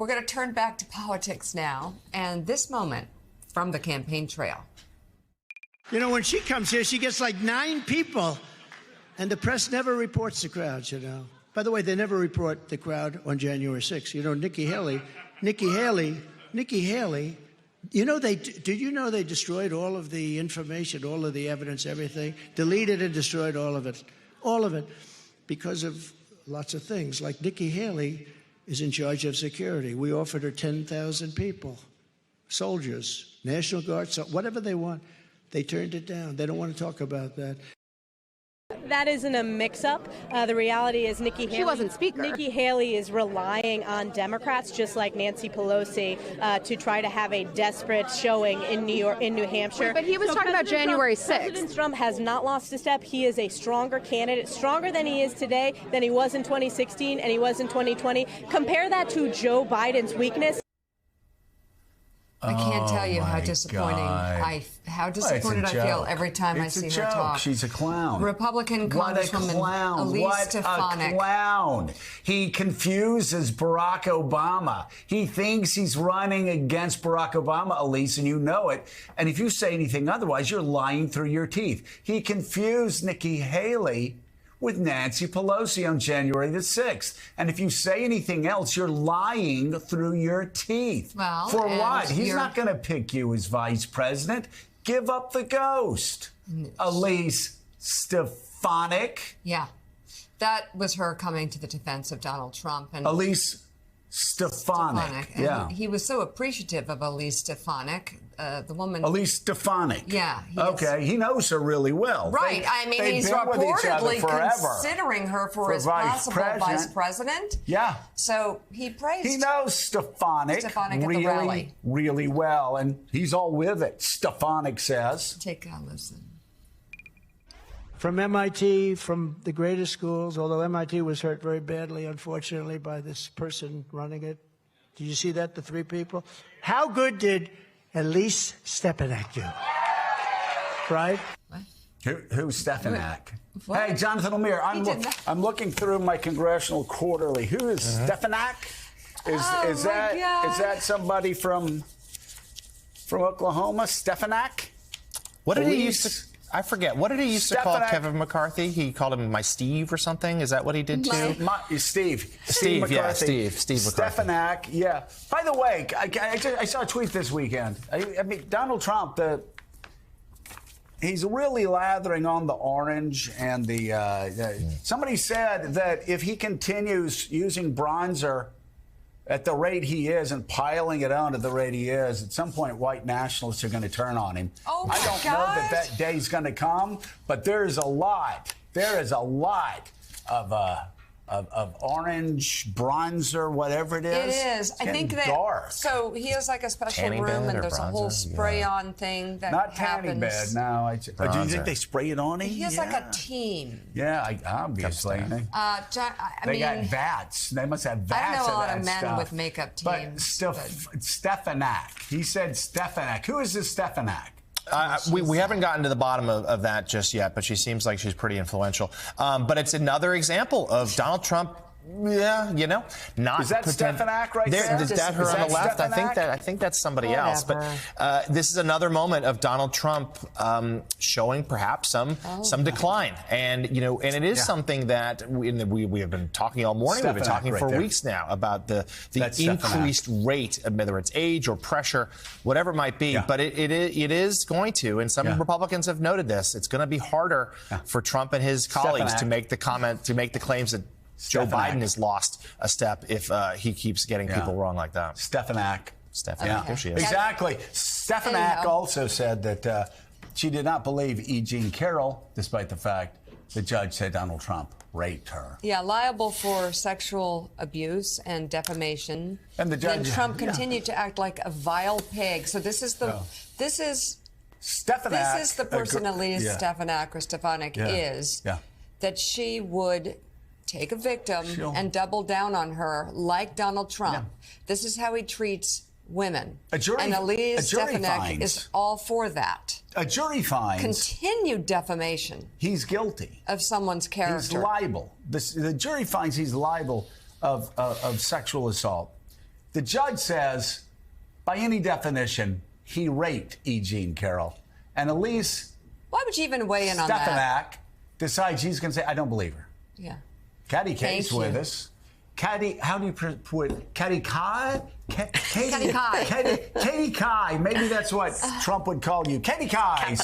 We're going to turn back to politics now, and this moment from the campaign trail. You know, when she comes here, she gets like 9 people, and the press never reports the crowds, you know. By the way, they never report the crowd on January 6th. You know, Nikki Haley, you know, did you know they destroyed all of the information, all of the evidence, everything? Deleted and destroyed all of it, because of lots of things. Like Nikki Haley is in charge of security. We offered her 10,000 people, soldiers, National Guard, so whatever they want. They turned it down. They don't want to talk about that. That isn't a mix-up. The reality is Nikki Haley. She wasn't speaker. Nikki Haley is relying on Democrats, just like Nancy Pelosi, to try to have a desperate showing in New Hampshire. But he was talking about January 6th. President Trump has not lost a step. He is a stronger candidate, stronger than he is today, than he was in 2016 and he was in 2020. Compare that to Joe Biden's weakness. I can't tell you how disappointing I feel every time I see her talk. She's a clown. Republican Congresswoman Elise Stefanik. What a clown. He confuses Barack Obama. He thinks he's running against Barack Obama, Elise, and you know it. And if you say anything otherwise, you're lying through your teeth. He confused Nikki Haley with Nancy Pelosi on January the 6th. And if you say anything else, you're lying through your teeth. Well, for what? He's not going to pick you as vice president. Give up the ghost. Elise Stefanik. Yeah. That was her coming to the defense of Donald Trump. And Elise Stefanik. Yeah. He was so appreciative of Elise Stefanik, the woman. Elise Stefanik. Yeah. Okay. He knows her really well. Right. He's reportedly considering her for his possible vice president. Yeah. So he praised. He knows Stefanik really well, and he's all with it, Stefanik says. Take a listen. From MIT, from the greatest schools, although MIT was hurt very badly, unfortunately, by this person running it. Did you see that, the 3 people? How good did Elise Stefanik do? Right? What? Who's Stefanik? What? Hey, Jonathan Lemire, I'm looking through my Congressional Quarterly. Who is Stefanik? Is that somebody from Oklahoma? Stefanik? What did he used to... I forget. What did he used to call Kevin McCarthy? He called him my Steve or something? Is that what he did too? Steve McCarthy. Yeah, Steve McCarthy. Stefanik, yeah. By the way, I saw a tweet this weekend. I mean, Donald Trump, he's really lathering on the orange and somebody said that if he continues using bronzer at the rate he is and piling it on at the rate he is, at some point white nationalists are going to turn on him. Oh my I don't know that day's going to come, but there is a lot of orange bronzer, whatever it is. It is. I think that dark. So he has like a special room, and there's a whole spray-on thing that not happens. tanning bed. No, do you think they spray it on him? He has like a team. Yeah, obviously. They got vats. They must have vats. I know a lot of men stuff. with makeup teams. But Stefanik. He said Stefanik. Who is this Stefanik? We haven't gotten to the bottom of that just yet, but she seems like she's pretty influential. But it's another example of Donald Trump. Yeah, not. Is that Stefanik right there? Is that her on the left? Stefanik? I think that's somebody else. But this is another moment of Donald Trump showing perhaps some decline, and and it is something that we have been talking all morning. Stefanik, we've been talking for weeks now about the increased rate, whether it's age or pressure, whatever it might be. Yeah. But it is going to, and some Republicans have noted this. It's going to be harder for Trump and his colleagues to make the claims that Joe Biden has lost a step if he keeps getting people wrong like that. Stefanik. Yeah. There she is. Exactly. Stefanik also said that she did not believe E. Jean Carroll, despite the fact the judge said Donald Trump raped her. Yeah, liable for sexual abuse and defamation. And the judge. Then Trump continued to act like a vile pig. So this is the Stefanik. This is the person Elise Stefanik or Stefanik is. Yeah. That she would take a victim and double down on her like Donald Trump. Yeah. This is how he treats women. And Elise Stefanik is all for that. A jury finds continued defamation. He's guilty of someone's character. He's liable. The jury finds he's liable of sexual assault. The judge says, by any definition, he raped E. Jean Carroll. And Elise... Why would you even weigh in on that? Stefanik decides he's going to say, I don't believe her. Yeah. Katty Kay's with us. Katty, how do you put Katty Kai? Katty Kai. Katty Kai. Maybe that's what Trump would call you. Katty Kai.